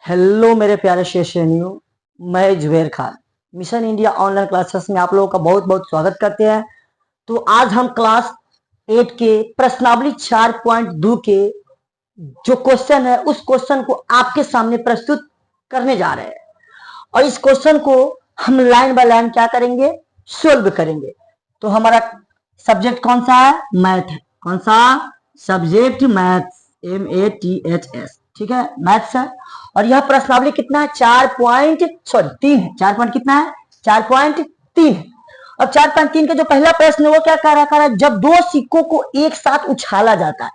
Hello मेरे प्यारे शेषनियों, मैं Zuber Khan mission India online classes में आप लोगों का बहुत बहुत स्वागत करते हैं। तो आज हम क्लास 8 के प्रश्नावली 4.2 के जो क्वेश्चन है उस क्वेश्चन को आपके सामने प्रस्तुत करने जा रहे हैं और इस क्वेश्चन को हम लाइन बाय लाइन क्या करेंगे, सोल्व करेंगे। तो हमारा सब्जेक्ट कौन सा है? मैथ है। कौन सा सब्जेक्ट? Maths, MATHS। ठीक है, मैथ्स है। और यह प्रश्नावली कितना है? 4.3 है। 4 पॉइंट कितना है? 4.3 है। अब 4.3 का जो पहला प्रश्न है वो क्या कह रहा है? जब दो सिक्कों को एक साथ उछाला जाता है,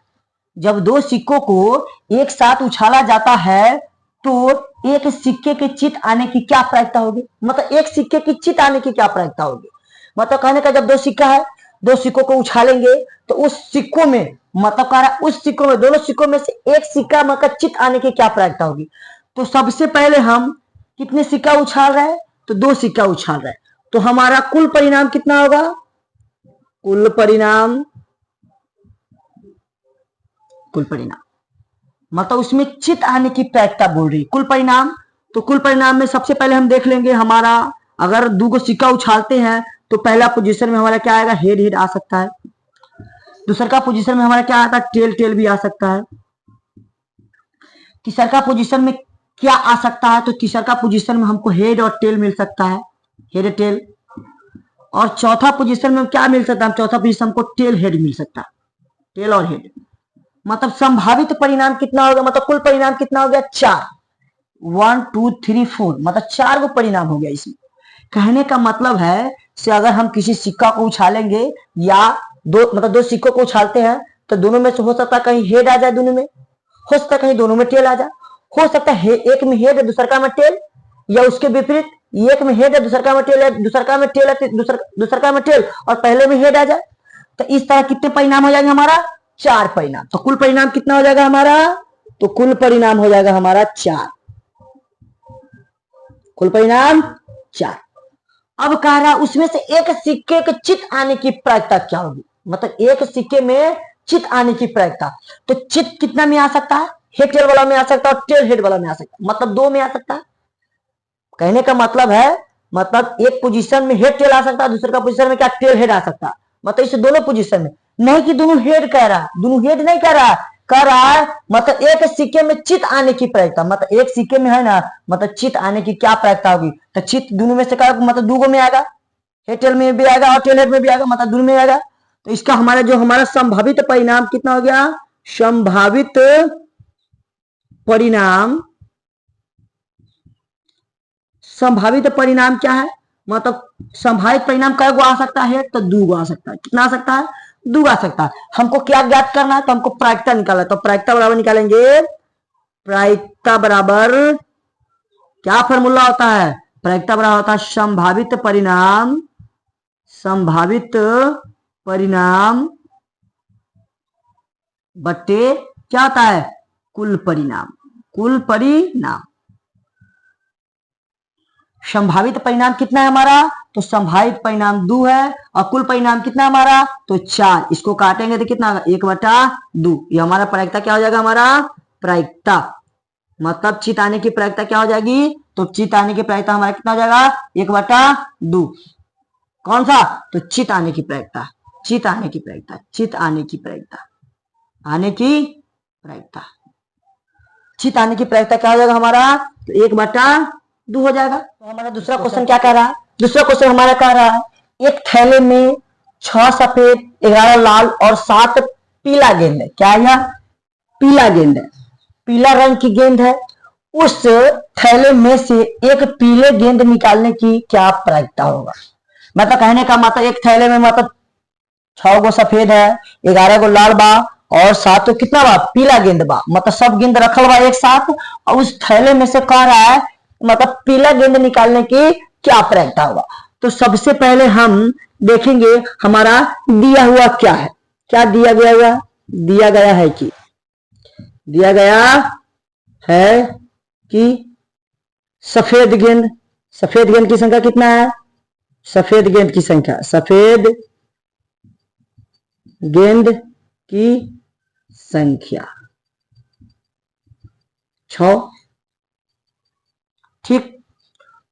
जब दो सिक्कों को एक साथ उछाला जाता है तो एक सिक्के के चित आने की क्या प्रायिकता होगी? मतलब एक सिक्के की चित आने की क्या प्रायिकता होगी? मतलब कहने का जब दो सिक्का है, दो सिक्कों को उछालेंगे तो उस सिक्कों में, मतलब कह रहा उस सिक्कों में, दोनों सिक्कों में से एक सिक्का मतलब चित आने की क्या प्रायिकता होगी? तो सबसे पहले हम कितने सिक्का उछाल रहे हैं? तो दो सिक्का उछाल रहे हैं। तो हमारा कुल परिणाम कितना होगा? कुल परिणाम, कुल परिणाम मतलब उसमें चित आने की प्रायिकता बोल रही कुल परिणाम। तो कुल परिणाम में सबसे पहले हम देख लेंगे, हमारा अगर दो को सिक्का उछालते हैं तो पहला पोजीशन में हमारा क्या आएगा? हेड हेड आ सकता है। दूसरा का पोजीशन में हमारा क्या आता है? टेल टेल भी आ सकता है। तीसरा का पोजीशन में क्या आ सकता है? तो तीसरा का पोजीशन में हमको हेड और टेल मिल सकता है, हेड टेल। और चौथा पोजीशन में क्या मिल सकता है? चौथा पोजीशन हमको टेल हेड मिल सकता है, टेल और हेड। मतलब संभावित परिणाम कितना हो गया? मतलब कुल परिणाम कितना हो गया? 4। 1 2 3 4 मतलब 4 गो परिणाम हो गया इसमें। कहने का मतलब है से अगर हम किसी सिक्का को उछालेंगे या दो सिक्कों को उछालते हैं तो दोनों में से हो सकता है कहीं हेड आ जाए, दोनों में हो सकता है कहीं दोनों में टेल आ जाए, हो सकता है एक में हेड है दूसरा में टेल, या उसके विपरीत एक में हेड है दूसरा में टेल है, दूसरा में टेल है दूसरा में टेल और पहले में हेड आ जाए। तो इस तरह कितने परिणाम हो जाएंगे हमारा? 4 परिणाम। तो कुल परिणाम कितना हो जाएगा हमारा? तो कुल परिणाम हो जाएगा हमारा 4। कुल परिणाम 4। अब कह रहा उसमें से एक सिक्के के चित आने की प्रायिकता क्या होगी? मतलब एक सिक्के में चित आने की प्रायिकता। तो चित कितना में आ सकता है? हेड टेल वाला में आ सकता है और टेल हेड वाला में आ सकता है, मतलब दो में आ सकता है। कहने का मतलब है, मतलब एक पोजीशन में हेड टेल आ सकता है, दूसरे का पोजीशन में क्या? टेल हेड आ सकता है। मतलब इस दोनों पोजीशन में नहीं कि दोनों हेड कह रहा है, दोनों हेड नहीं कह रहा है, कह रहा है मतलब एक सिक्के में चित आने की प्रायिकता। मतलब एक सिक्के में है ना, मतलब चित आने की क्या प्रायिकता होगी? तो चित दोनों में से क्या? मतलब दो में आएगा, हेड टेल में भी आएगा और टेल हेड में भी आएगा, मतलब दोनों में आएगा। तो इसका हमारा जो हमारा संभावित परिणाम कितना हो गया? संभावित परिणाम, संभावित परिणाम क्या है? मतलब संभावित परिणाम कै गो आ सकता है? तो 2 गो आ सकता है। कितना आ सकता है? 2 आ सकता है। हमको क्या ज्ञात करना है? तो हमको प्रायिकता निकालना है। तो प्रायिकता बराबर निकालेंगे, प्रायिकता बराबर क्या फॉर्मूला होता है? प्रायिकता बराबर होता है संभावित परिणाम, संभावित परिणाम बट्टे क्या होता है? कुल परिणाम, कुल परिणाम। संभावित परिणाम कितना है हमारा? तो संभावित परिणाम 2 है और कुल परिणाम कितना हमारा? तो 4। इसको काटेंगे तो कितना? 1/2। ये हमारा प्रायिकता क्या हो जाएगा? हमारा प्रायिकता मतलब चित आने की प्रायिकता क्या हो जाएगी? तो चित आने की प्रायिकता हमारा कितना हो जाएगा? 1/2। कौन सा? तो चित आने की प्रायिकता, चित आने की प्रायिकता, चित आने की प्रायिकता, आने की प्रायिकता, चित आने की प्रायिकता क्या हो जाएगा हमारा? तो 1/2 हो जाएगा। तो हमारा दूसरा क्वेश्चन क्या कह रहा है? दूसरा क्वेश्चन हमारा कह रहा है एक थैले में 6 सफेद, 11 लाल और 7 पीला गेंद है। क्या है? पीला गेंद है, पीला रंग की गेंद है। उस थैले में से एक पीले गेंद निकालने की क्या प्रायिकता होगा? मतलब कहने का मतलब एक थैले में मतलब 6 गो सफेद है, 11 गो लाल बा और 7 कितना बा? पीला गेंद बा। मतलब सब गेंद रखल बा एक साथ और उस थैले में से कह रहा है मतलब पीला गेंद निकालने की क्या प्रायिकता होगा? तो सबसे पहले हम देखेंगे हमारा दिया हुआ क्या है। क्या दिया गया हुआ? दिया गया है कि, दिया गया है कि सफेद गेंद, सफेद गेंद की संख्या कितना है? सफेद गेंद की संख्या, सफेद गेंद की संख्या 6। ठीक।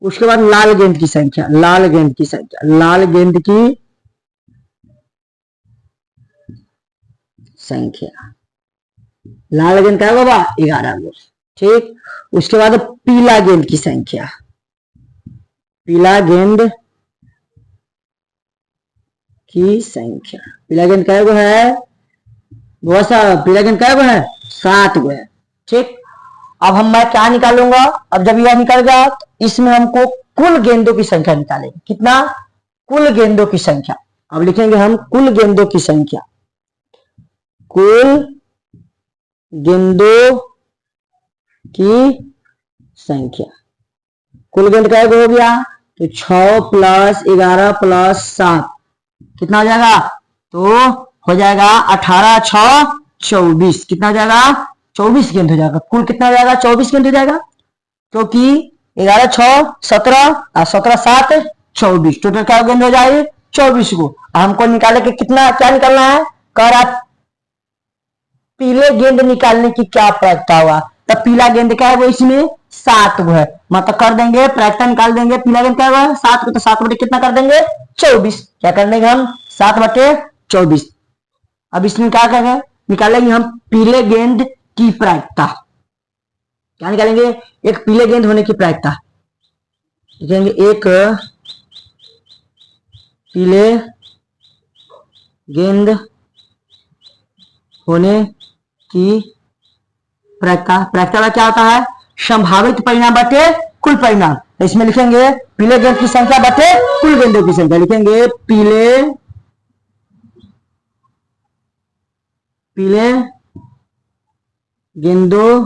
उसके बाद लाल गेंद की संख्या, लाल गेंद की संख्या, लाल गेंद की संख्या, लाल गेंद क्या है बाबा? 11 गो। ठीक। उसके बाद पीला गेंद की संख्या, पीला गेंद की संख्या, पीला गेंद क्या गो है? बहुत सा पीला गेंद क्या गो है? 7 गो है। ठीक। अब मैं क्या निकालूंगा? अब जब यह निकल गया तो इसमें हमको कुल गेंदों की संख्या निकालेंगे। कितना? कुल गेंदों की संख्या। अब लिखेंगे हम कुल गेंदों की संख्या, कुल गेंदों की संख्या। कुल गेंद क्या हो गया? तो 6 + 11 + 7 कितना हो जाएगा? तो हो जाएगा 18 × 6 = 24। कितना हो जाएगा? 24 गेंद हो जाएगा। कुल कितना हो जाएगा? 24 गेंद हो जाएगा, क्योंकि 11 × 6 = 17 और 17 × 7 = 24। टोटल क्या गेंद हो जाएगी? 24 को। हमको निकाले कि कितना, क्या निकालना है? कह रहा पीले गेंद निकालने की क्या प्रायिकता हुआ? तो पीला गेंद क्या है वो? इसमें 7 गो है, मतलब कर देंगे प्रायिकता निकाल देंगे। पीला गेंद क्या हुआ? 7 को, तो 7 बटे कितना कर देंगे? 24। क्या कर देंगे हम? 7 बटे 24। अब इसमें क्या करेंगे? निकालेंगे हम पीले गेंद की प्रायिकता। क्या निकालेंगे? एक पीले गेंद होने की प्रायिकता लिखेंगे, एक पीले गेंद होने की प्रायिकता। प्रायिकता क्या होता है? संभावित परिणाम बटे कुल परिणाम। तो इसमें लिखेंगे पीले गेंद की संख्या बटे कुल गेंदों की संख्या। लिखेंगे पीले गेंदों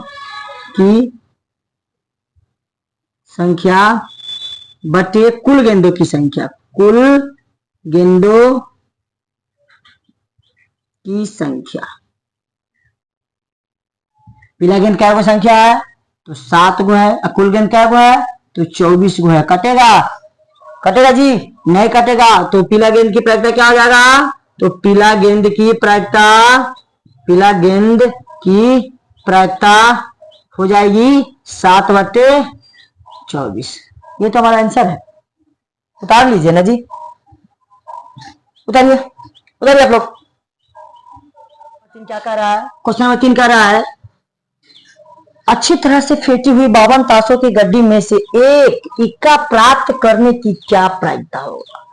की संख्या बटे कुल गेंदों की संख्या, कुल गेंदों की संख्या। पीला गेंद क्या संख्या है? तो 7 गो है। और कुल गेंद क्या गो है? तो 24 गो है। कटेगा? कटेगा जी? नहीं कटेगा। तो पीला गेंद की प्रायिकता क्या हो जाएगा? तो पीला गेंद की प्रायिकता, पीला गेंद की प्रायिकता हो जाएगी 7 बटे 24। ये तो हमारा आंसर है। उतार लीजिए ना जी, उतारिए, उतारिए आप लोग। क्या कर रहा है? क्वेश्चन नंबर 3 कर रहा है, अच्छी तरह से फेंटी हुई 52 ताशों की गड्डी में से एक इक्का प्राप्त करने की क्या प्रायिकता होगा?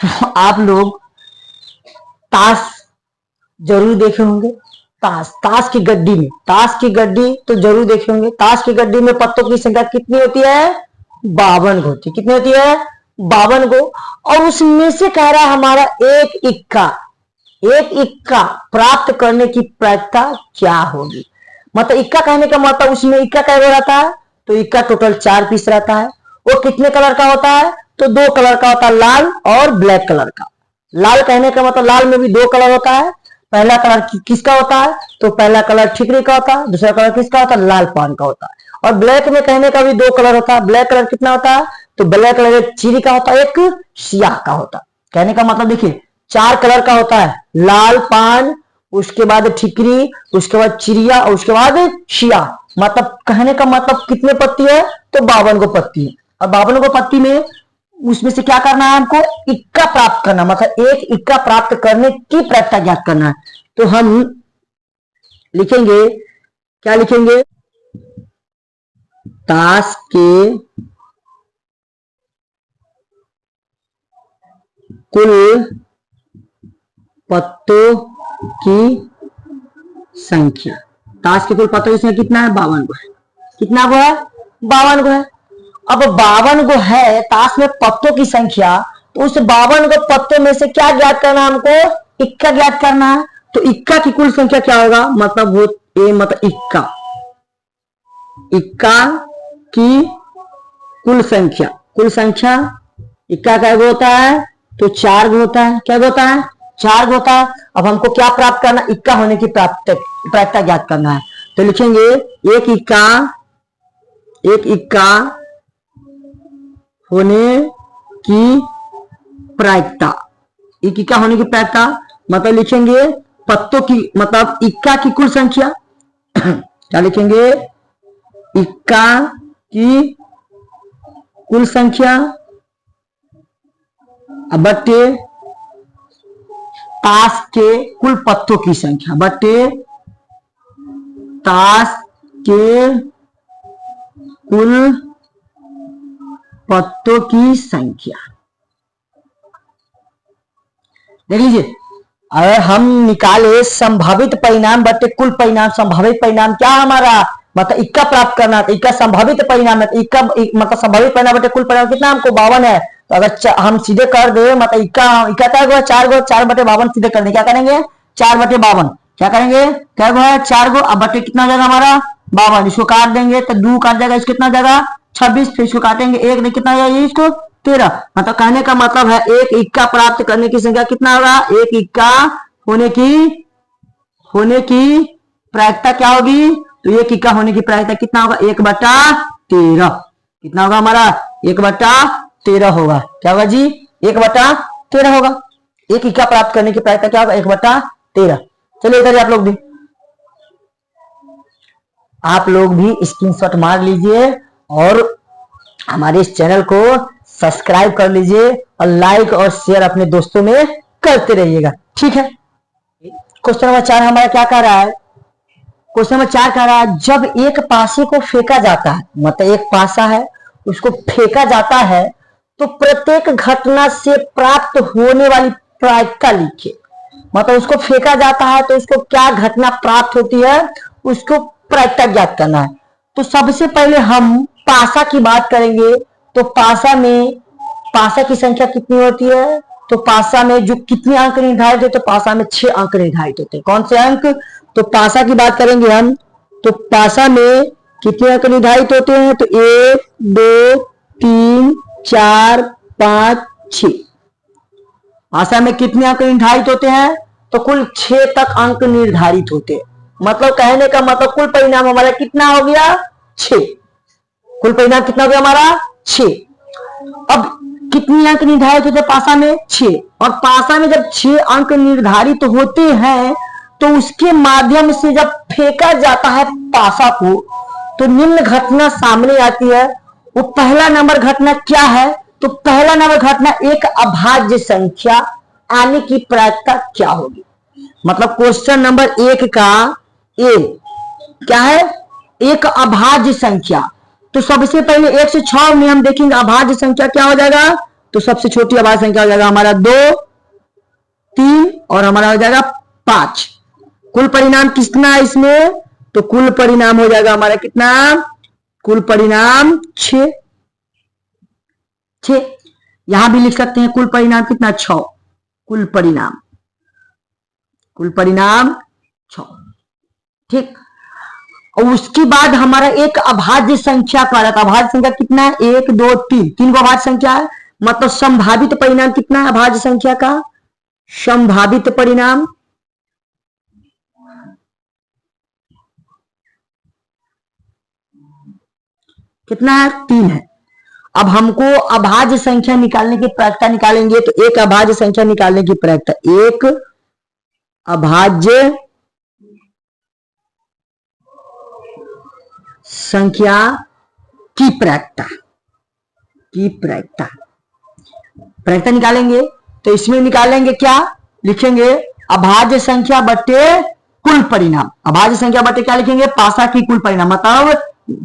तो आप लोग ताश जरूर देखे होंगे। ताश की गड्डी में, ताश की गड्डी तो जरूर देखे होंगे। ताश की गड्डी में पत्तों की संख्या कितनी होती है? 52 गो होती है। कितनी होती है? 52 गो। और उसमें से कह रहा है हमारा एक इक्का प्राप्त करने की प्रायिकता क्या होगी? मतलब इक्का कहने का मतलब उसमें इक्का क्या रहता है? तो इक्का टोटल 4 पीस रहता है। वो कितने कलर का होता है? तो 2 कलर का होता है, लाल और ब्लैक कलर का। लाल कहने का मतलब लाल में भी 2 कलर होता है। पहला कलर किसका होता है? तो पहला कलर ठिकरी का होता है, दूसरा कलर किसका होता है? लाल पान का होता है। और ब्लैक में कहने का भी 2 कलर होता है। ब्लैक कलर कितना होता है? तो ब्लैक कलर एक चीरी का होता है, एक सियाह का होता है। कहने का मतलब देखिए 4 कलर का होता है, लाल पान, उसके बाद ठिकरी, उसके बाद चिड़िया और उसके बाद शिया। मतलब कहने का मतलब कितने पत्ती है? तो 52 गो पत्ती है। और 52 गो पत्ती में उसमें से क्या करना है हमको? इक्का प्राप्त करना, मतलब एक इक्का प्राप्त करने की प्रायिकता ज्ञात करना है। तो हम लिखेंगे, क्या लिखेंगे? ताश के कुल पत्तों की संख्या। ताश के कुल पत्तों की संख्या कितना है? 52 गो है। कितना गो है? 52 गो है। अब 52 गो है ताश में पत्तों की संख्या, तो उस 52 गो पत्तों में से क्या ज्ञात करना है हमको? इक्का ज्ञात करना है। तो इक्का की कुल संख्या क्या होगा? मतलब वो मतलब इक्का, इक्का की कुल संख्या, कुल संख्या इक्का क्या होता है? तो 4 गो होता है। क्या होता है? 4 गो होता है। अब हमको क्या प्राप्त करना? इक्का होने की प्रायिकता ज्ञात करना है। तो लिखेंगे एक इक्का होने की प्रायिकता, एक इक्का होने की प्रायिकता मतलब लिखेंगे पत्तों की, मतलब इक्का की कुल संख्या क्या लिखेंगे? इक्का की कुल संख्या बटे ताश के कुल पत्तों की संख्या बटे ताश के कुल पत्तों की संख्या। देख लीजिए, अगर हम निकाले संभावित परिणाम बटे कुल परिणाम, संभावित परिणाम क्या हमारा मतलब इक्का प्राप्त करना, तो इक्का संभावित परिणाम है, तो इक्का मतलब संभावित परिणाम बटे कुल परिणाम कितना हमको 52 है। तो अगर हम सीधे कर दे मतलब इक्का इक्का क्या होगा 4 गो, 4 बटे 52 सीधे कर दे, क्या करेंगे 4 बटे 52, क्या करेंगे क्या गो है 4 गो, अब बटे कितना जाएगा हमारा 52, इसको काट देंगे तो 2 काट जाएगा, इसको कितना जाएगा 26, फिर इसको काटेंगे 1 ने कितना जाएगा इसको 13। मतलब कहने का मतलब है एक इक्का प्राप्त करने की संख्या कितना होगा, एक इक्का होने की प्रायिकता क्या होगी, तो एक इक्का होने की प्रायिकता कितना होगा 1/13, कितना होगा हमारा 1/13 होगा। क्या होगा जी 1/13 होगा। एक इक्का प्राप्त करने की प्रायिकता क्या होगा 1/13। चलिए इधर आप लोग भी स्क्रीनशॉट मार लीजिए और हमारे इस चैनल को सब्सक्राइब कर लीजिए और लाइक और शेयर अपने दोस्तों में करते रहिएगा, ठीक है। क्वेश्चन नंबर 4 हमारा क्या कह रहा है, क्वेश्चन नंबर 4 कह रहा है जब एक पासे को फेंका जाता है, मतलब एक पासा है उसको फेंका जाता है तो प्रत्येक घटना से प्राप्त होने वाली प्रायिकता लिखिए। मतलब उसको फेंका जाता है तो उसको क्या घटना प्राप्त होती है, उसको प्रायिकता ज्ञात करना है। तो सबसे पहले हम पासा की बात करेंगे, तो पासा की संख्या कितनी होती है, तो पासा में जो कितने अंक निर्धारित होते हैं, पासा में 6 अंक निर्धारित होते हैं। कौन से अंक, तो पासा की बात करेंगे हम, तो पासा में कितने अंक निर्धारित होते हैं, तो 1 2 3 4 5 6। पासा में कितने अंक निर्धारित होते हैं, तो कुल 6 तक अंक निर्धारित होते हैं। मतलब कहने का मतलब कुल परिणाम हमारा कितना हो गया 6, कुल परिणाम कितना हो गया हमारा 6। अब कितने अंक निर्धारित होते हैं पासा में 6, और पासा में जब 6 अंक निर्धारित होते हैं तो उसके माध्यम से जब फेंका जाता है पासा को तो निम्न घटना सामने आती है। वो पहला नंबर घटना क्या है, तो पहला नंबर घटना एक अभाज्य संख्या आने की प्रायिकता क्या होगी। मतलब क्वेश्चन नंबर 1 का ए क्या है, एक अभाज्य संख्या। तो सबसे पहले 1 से 6 में हम देखेंगे अभाज्य संख्या क्या हो जाएगा, तो सबसे छोटी अभाज्य संख्या हो जाएगा हमारा 2 3 और हमारा हो जाएगा 5। कुल परिणाम कितना है इसमें, तो कुल परिणाम हो जाएगा हमारा कितना, कुल परिणाम 6। यहां भी लिख सकते हैं कुल परिणाम कितना 6, कुल परिणाम 6, ठीक। और उसके बाद हमारा एक अभाज्य संख्या का रहता है। अभाज्य संख्या कितना है 1 2 3, 3 को अभाज्य संख्या है। मतलब संभावित परिणाम कितना है अभाज्य संख्या का, संभावित परिणाम कितना है 3 है। अब हमको अभाज्य संख्या निकालने की प्रायिकता निकालेंगे, तो एक अभाज्य संख्या निकालने की प्रायिकता, एक अभाज्य संख्या की प्रायिकता निकालेंगे। तो इसमें निकालेंगे क्या, लिखेंगे अभाज्य संख्या बटे कुल परिणाम। अभाज्य संख्या बटे क्या लिखेंगे, पासा की कुल परिणाम, मतलब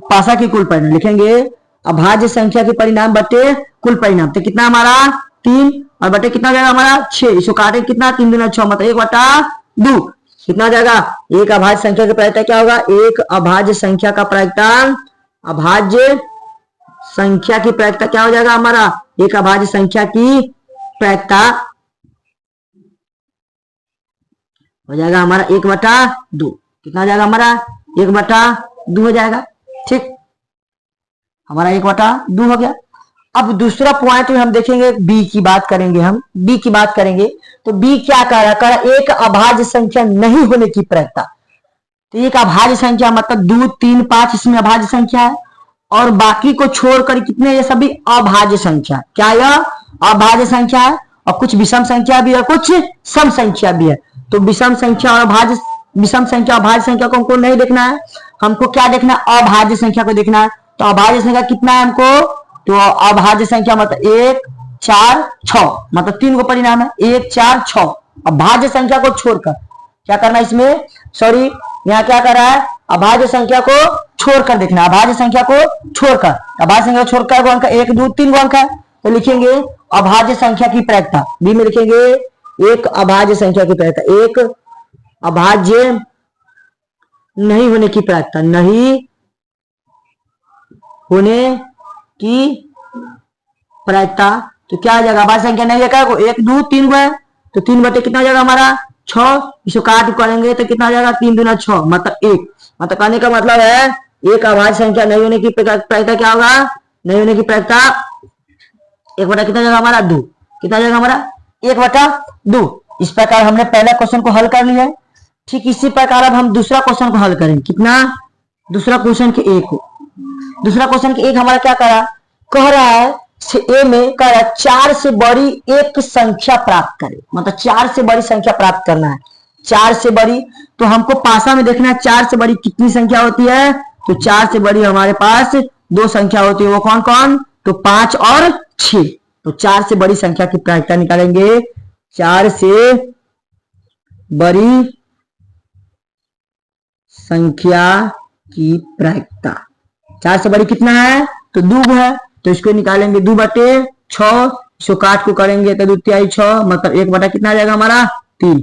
पासा की कुल परिणाम लिखेंगे अभाज्य संख्या के परिणाम बटे कुल परिणाम। तो कितना हमारा 3 और बटे कितना जाएगा हमारा 6, इसको काटे कितना 3 दूना 6, मतलब 1/2 कितना जाएगा। एक अभाज्य संख्या की प्रायिकता क्या होगा, एक अभाज्य संख्या का प्रायिकता, अभाज्य संख्या की प्रायिकता क्या हो जाएगा हमारा, एक अभाज्य संख्या की प्रायिकता हो जाएगा हमारा 1/2। कितना हो जाएगा हमारा 1/2 हो जाएगा, ठीक। हमारा 1/2 हो गया। अब दूसरा पॉइंट में हम देखेंगे बी की बात करेंगे, हम बी की बात करेंगे। तो बी क्या कह रहा है, एक अभाज्य संख्या नहीं होने की प्रायिकता। तो एक अभाज्य संख्या मतलब 2 3 5 इसमें अभाज्य संख्या है, और बाकी को छोड़कर कितने ये सभी अभाज्य संख्या। क्या यह अभाज्य संख्या है, और कुछ विषम संख्या भी है, कुछ सम संख्या भी है। तो विषम संख्या और अभाज्य संख्या को हमको नहीं देखना है, हमको क्या देखना है, अभाज्य संख्या को देखना है। तो अभाज्य संख्या कितना है हमको, तो अभाज्य संख्या मतलब 1 4 6 मतलब 3 को परिणाम है 1 4 6। अब भाज्य संख्या को छोड़कर क्या करना है इसमें, सॉरी यहाँ क्या कर रहा है, अभाज्य संख्या को छोड़कर देखना, अभाज्य संख्या को छोड़कर, अभाज्य संख्या को छोड़कर को अंक 1 2 3 को अंक है तो लिखेंगे अभाज्य संख्या की प्रायिकता, बी में लिखेंगे एक अभाज्य संख्या की प्रायिकता, एक अभाज्य नहीं होने की प्रायिकता, नहीं होने की प्रायिकता। तो क्या आ जाएगा, अभाज्य संख्या नहीं है क्या को 1 2 3 को है तो 3 बटे कितना हो जाएगा हमारा 6, इसको काट करेंगे तो कितना हो जाएगा 3 दूना 6 मतलब 1। मतलब कहने का मतलब है एक अभाज्य संख्या नहीं होने की प्रायिकता क्या होगा, नहीं होने की प्रायिकता 1 बटा कितना जाएगा हमारा 2, कितना जाएगा हमारा 1 बटा 2। इस प्रकार हमने पहला क्वेश्चन को हल कर लिया है। ठीक इसी प्रकार अब हम दूसरा क्वेश्चन को हल करेंगे। कितना, दूसरा क्वेश्चन के 1 को, दूसरा क्वेश्चन के 1 हमारा क्या करा, कह रहा है ए में कह रहा है 4 से बड़ी एक संख्या प्राप्त करे, मतलब 4 से बड़ी संख्या प्राप्त करना है। 4 से बड़ी तो हमको पासा में देखना है 4 से बड़ी कितनी संख्या होती है, तो 4 से बड़ी हमारे पास 2 संख्या होती है, वो कौन कौन, तो 5 और 6। तो 4 से बड़ी संख्या की प्रायिकता निकालेंगे, 4 से बड़ी संख्या की प्रायिकता, 4 से बड़ी कितना है तो 2 है तो इसको निकालेंगे 2 बटे 6, इसको काट को करेंगे तो 2 तिहाई 6 मतलब 1 बटा कितना आ जाएगा हमारा 3,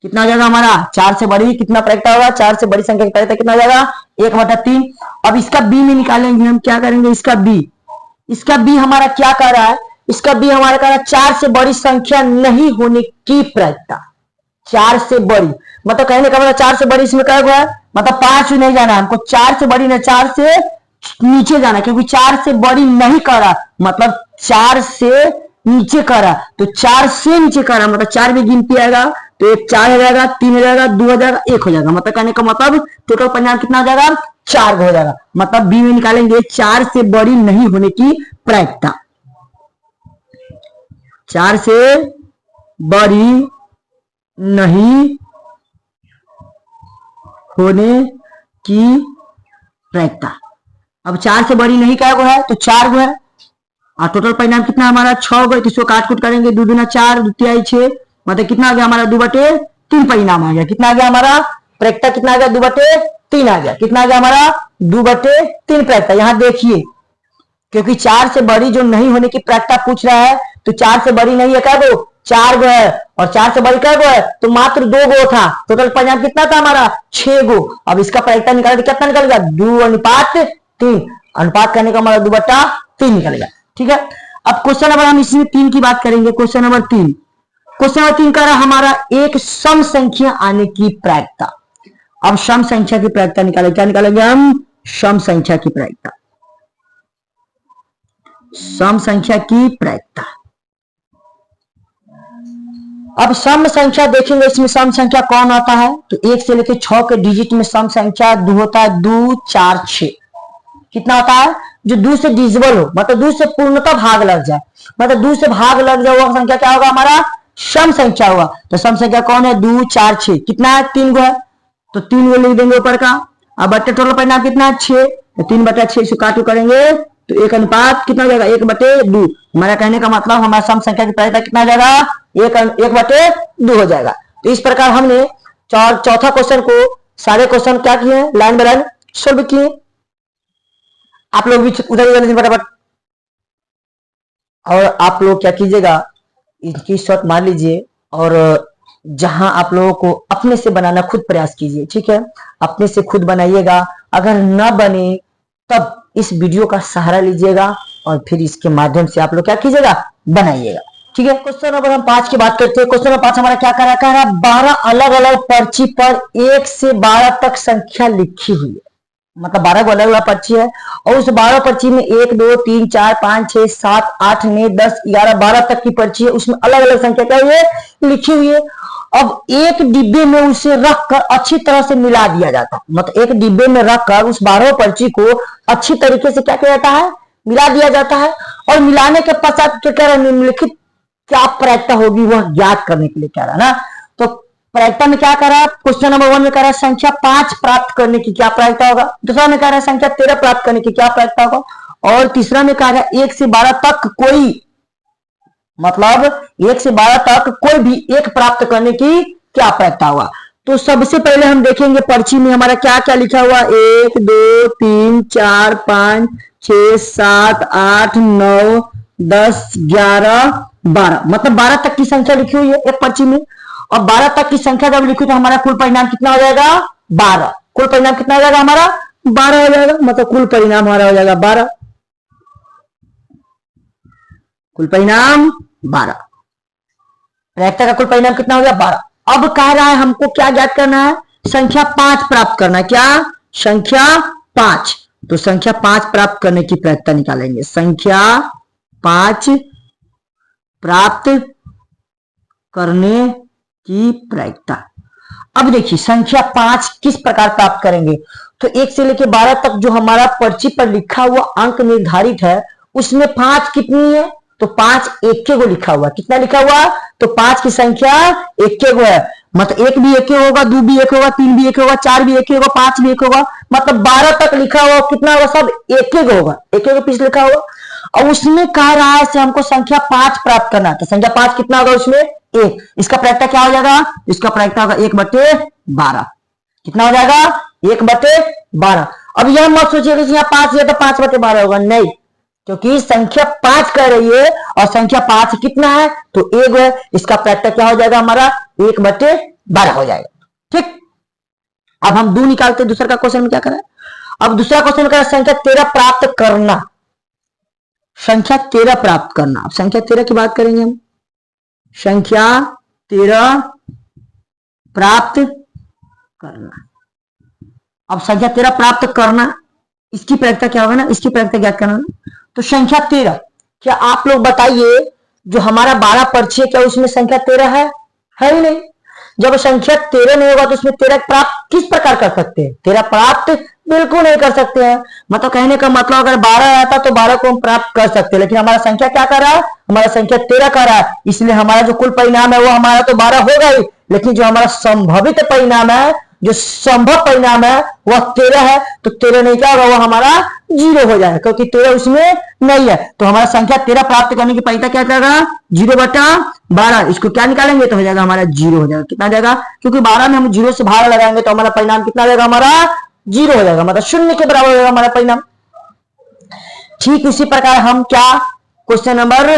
कितना आ जाएगा हमारा 4 से बड़ी कितना प्रायिकता होगा, 4 से बड़ी संख्या की प्रायिकता कितना आ जाएगा 1 बटा 3। अब इसका बी में निकालेंगे हम, क्या करेंगे इसका बी, इसका बी हमारा क्या कर रहा है, इसका बी हमारा कह रहा है 4 से बड़ी संख्या नहीं होने की प्रायिकता, 4 से बड़ी मतलब कहने का मतलब 4 से बड़ी इसमें क्या हुआ है, मतलब 5 नहीं जाना हमको, 4 से बड़ी ना 4 से नीचे जाना, क्योंकि 4 से बड़ी नहीं करा मतलब 4 से नीचे करा, तो 4 से नीचे करा मतलब 4 भी गिनती आएगा तो 1 4 हो जाएगा, 3 हो जाएगा, 2 हो जाएगा, 1 हो जाएगा, मतलब कहने का मतलब टोटल परिणाम कितना हो जाएगा 4 हो जाएगा। मतलब बी में निकालेंगे 4 से बड़ी नहीं होने की प्रायिकता, 4 से बड़ी नहीं होने की प्रायिकता। अब 4 से बड़ी नहीं क्या है तो 4 है और टोटल परिणाम कितना हमारा 6 गए, तो इसको काट कूट करेंगे 2 दूना 4 2 तिहाई 6 मतलब कितना आ गया हमारा 2 बटे 3 परिणाम आ गया, कितना आ गया हमारा प्रायिकता कितना आ गया 2 बटे 3 आ गया, कितना आ गया हमारा 2 बटे 3 प्रायिकता। यहाँ देखिए क्योंकि 4 से बड़ी जो नहीं होने की प्रायिकता पूछ रहा है तो 4 से बड़ी नहीं है क्या गो 4 गो है और 4 से बड़ी क्या गो है तो मात्र 2 गो था, टोटल परिणाम कितना था हमारा 6 गो। अब इसका प्रायिकता निकाले तो कितना निकलेगा 2 अनुपात 3, अनुपात करने का हमारा 2 बटा 3 निकलेगा। ठीक है, अब क्वेश्चन नंबर हम इसमें 3 की बात करेंगे। क्वेश्चन नंबर 3, क्वेश्चन नंबर 3 कह रहा हमारा एक सम संख्या आने की प्रायिकता। अब सम संख्या की प्रायिकता निकालेंगे, क्या निकालेंगे हम सम संख्या की प्रायिकता, सम संख्या की प्रायिकता। अब सम संख्या देखेंगे इसमें सम संख्या कौन आता है तो 1 से लेकर 6 के डिजिट में सम संख्या 2 होता है, 2 4 6 कितना होता है जो 2 से डिविजिबल हो, मतलब 2 से पूर्णतः भाग लग जाए, मतलब 2 से भाग लग जाए वो संख्या क्या होगा हमारा सम संख्या होगा। तो सम संख्या कौन है 2 4 6 कितना है 3 गो है तो 3 गो लिख देंगे ऊपर का। अब बटे टोटल परिणाम कितना है 6, तो 3 बटा 6 इसको काटू करेंगे तो 1 अनुपात कितना हो जाएगा 1 बटे 2। हमारा कहने का मतलब हमारा सम संख्या की प्रायिकता कितना आ जाएगा 1 बटे 2 हो जाएगा। तो इस प्रकार हमने चौथा क्वेश्चन को सारे क्वेश्चन क्या किए लाइन बाय लाइन सोल्व किए। आप लोग भी उधर फटाफट, और आप लोग क्या कीजिएगा इनकी शॉट मार लीजिए और जहां आप लोगों को अपने से बनाना खुद प्रयास कीजिए। ठीक है, अपने से खुद बनाइएगा, अगर न बने तब इस वीडियो का सहारा लीजिएगा और फिर इसके माध्यम से आप लोग क्या कीजिएगा बनाइएगा। ठीक है, क्वेश्चन नंबर हम 5 की बात करते हैं। क्वेश्चन नंबर 5 हमारा क्या कह रहा है 12 अलग अलग पर्ची पर 1 से 12 तक संख्या लिखी हुई है, मतलब 12 को अलग अलग पर्ची है और उस 12 पर्ची में 1 2 3 4 5 6 7 8 9 10 11 12 तक की पर्ची है, उसमें अलग अलग संख्या क्या हुई है लिखी हुई है। अब एक डिब्बे में उसे रखकर अच्छी तरह से मिला दिया जाता है, मतलब एक डिब्बे में रखकर उस 12 पर्ची को अच्छी तरीके से क्या किया जाता है मिला दिया जाता है और मिलाने के पश्चात क्या कह रहा है निम्नलिखित क्या प्रायिकता होगी वह ज्ञात करने के लिए कह रहा है ना। तो प्रायिकता में क्या कह रहा है क्वेश्चन नंबर 1 में कह रहा है संख्या 5 प्राप्त करने की क्या प्रायिकता होगा, दूसरा में कह रहा है संख्या 13 प्राप्त करने की क्या प्रायिकता होगा और तीसरा में कहा गया 1 से 12 तक कोई, मतलब 1 से 12 तक कोई भी एक प्राप्त करने की क्या प्रायिकता हुआ। तो सबसे पहले हम देखेंगे पर्ची में हमारा क्या क्या लिखा हुआ, 1 2 3 4 5 6 7 8 9 10 11 12, मतलब 12 तक की संख्या लिखी हुई है एक पर्ची में। और 12 तक की संख्या जब लिखी तो हमारा कुल परिणाम कितना हो जाएगा, 12। कुल परिणाम कितना हो जाएगा हमारा, 12 हो जाएगा, मतलब कुल परिणाम हमारा हो जाएगा 12। कुल परिणाम 12, प्रायिकता का कुल परिणाम कितना हो गया, 12। अब कह रहा है हमको क्या ज्ञात करना है, संख्या 5 प्राप्त करना है। क्या, संख्या 5। तो संख्या 5 प्राप्त करने की प्रायिकता निकालेंगे। संख्या 5 प्राप्त करने की प्रायिकता। अब देखिए संख्या 5 किस प्रकार प्राप्त करेंगे, तो 1 से लेकर 12 तक जो हमारा पर्ची पर लिखा हुआ अंक निर्धारित है उसमें 5 कितनी है, तो 5 एक के गो लिखा हुआ। कितना लिखा हुआ, तो 5 की संख्या एक के गो है, मतलब 1 भी एक के होगा, 2 भी एक होगा, 3 भी एक होगा, 4 भी एक होगा, 5 भी एक होगा, मतलब 12 तक लिखा हुआ कितना होगा, सब एक के गो होगा, एक के गो पीस लिखा होगा। और उसमें कह रहा है से हमको संख्या 5 प्राप्त करना है, तो संख्या 5 कितना होगा उसमें, 1। इसका प्रायिकता क्या हो जाएगा, इसका प्रायिकता होगा 1/12। कितना हो जाएगा, 1/12। अब यह मत सोचिएगा कि यहाँ 5 है तो 5/12 होगा, नहीं, क्योंकि संख्या 5 कह रही है और संख्या 5 कितना है, तो 1 है। इसका प्रायिकता क्या हो जाएगा हमारा, 1/12 हो जाएगा। ठीक, अब हम 2 निकालते हैं। दूसरा का क्वेश्चन में क्या करें, अब दूसरा क्वेश्चन में संख्या 13 प्राप्त करना। संख्या 13 प्राप्त करना, अब संख्या 13 की बात करेंगे हम। संख्या 13 प्राप्त करना। अब संख्या 13 प्राप्त करना, इसकी प्रायिकता क्या होगा ना, इसकी प्रायिकता ज्ञात करना ना। तो संख्या 13, क्या आप लोग बताइए जो हमारा 12 पर्ची है क्या उसमें संख्या 13 है ही नहीं। जब संख्या 13 नहीं होगा तो उसमें 13 प्राप्त किस प्रकार कर सकते हैं, 13 प्राप्त बिल्कुल नहीं कर सकते हैं। मतलब कहने का मतलब अगर 12 आता तो 12 को हम प्राप्त कर सकते हैं, लेकिन हमारा संख्या क्या कर रहा है, हमारा संख्या 13 कर रहा है, इसलिए हमारा जो कुल परिणाम है वो हमारा तो 12 होगा ही, लेकिन जो हमारा संभावित परिणाम है, जो संभव परिणाम है वह 13 है। तो 13 नहीं क्या होगा, वो हमारा 0 हो जाएगा, क्योंकि 13 उसमें नहीं है। तो हमारा संख्या 13 प्राप्त करने की प्रायिकता क्या करेगा, 0/12। इसको क्या निकालेंगे तो हो जाएगा हमारा 0 हो जाएगा। कितना जाएगा, क्योंकि 12 में हम 0 से भाग लगाएंगे तो हमारा परिणाम कितना जाएगा, हमारा 0 हो जाएगा, मतलब 0 के बराबर हो जाएगा हमारा परिणाम। ठीक इसी प्रकार हम क्या क्वेश्चन नंबर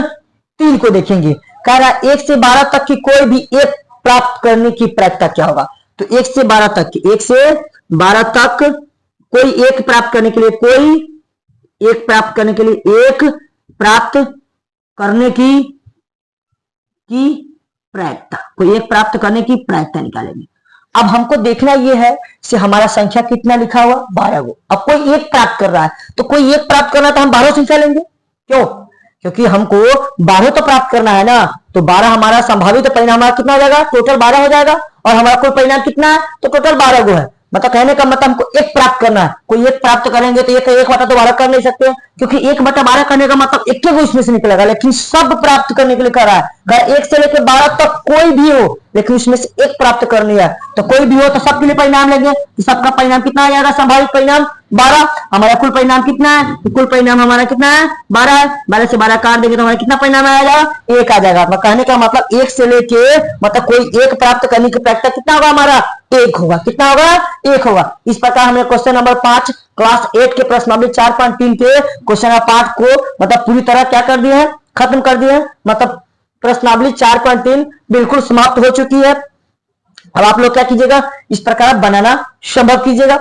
3 को देखेंगे। कह रहा है 1 से 12 तक की कोई भी एक प्राप्त करने की प्रायिकता क्या होगा। तो 1 से 12 तक की, 1 से 12 तक कोई एक प्राप्त करने के लिए, कोई एक प्राप्त करने के लिए, एक प्राप्त करने की प्रायिकता, कोई एक प्राप्त करने की प्रायिकता निकालेंगे। अब हमको देखना यह है कि हमारा संख्या कितना लिखा हुआ, 12 को। अब कोई एक प्राप्त कर रहा है तो कोई एक प्राप्त करना तो हम 12 संख्या लेंगे, क्यों, क्योंकि हमको 12 तो प्राप्त करना है ना। तो 12 हमारा संभावित परिणाम कितना हो जाएगा, टोटल 12 हो जाएगा, और हमारा कुल परिणाम कितना है, तो टोटल 12 गो है। मतलब कहने का मतलब हमको एक प्राप्त करना है, कोई एक प्राप्त करेंगे तो 1/12 कर नहीं सकते, क्योंकि 1/12 करने का मतलब एक को इसमें से निकलेगा, लेकिन सब प्राप्त करने के लिए कर रहा है। अगर 1 से लेकर 12 तक कोई भी हो, लेकिन उसमें से एक प्राप्त करनी है, तो कोई भी हो तो सबके लिए परिणाम लेंगे, तो सबका परिणाम कितना आ जाएगा, संभावित परिणाम 12। हमारा कुल परिणाम कितना है, तो कुल परिणाम हमारा कितना है, 12 है। 12 से 12 काट देंगे तो हमारा कितना परिणाम आ जाएगा, 1 आ जाएगा। मतलब कहने का मतलब 1 से लेके, मतलब कोई एक प्राप्त करने की प्रायिकता कितना होगा हमारा, 1 होगा। कितना होगा, 1 होगा। इस प्रकार हमने क्वेश्चन नंबर 5 क्लास 8 के प्रश्नावली 4.3 के क्वेश्चन नंबर 5 को मतलब पूरी तरह क्या कर दिए हैं, खत्म कर दिए हैं। मतलब प्रश्नावली 4.3 बिल्कुल समाप्त हो चुकी है। अब आप लोग क्या कीजिएगा, इस प्रकार बनाना संभव कीजिएगा।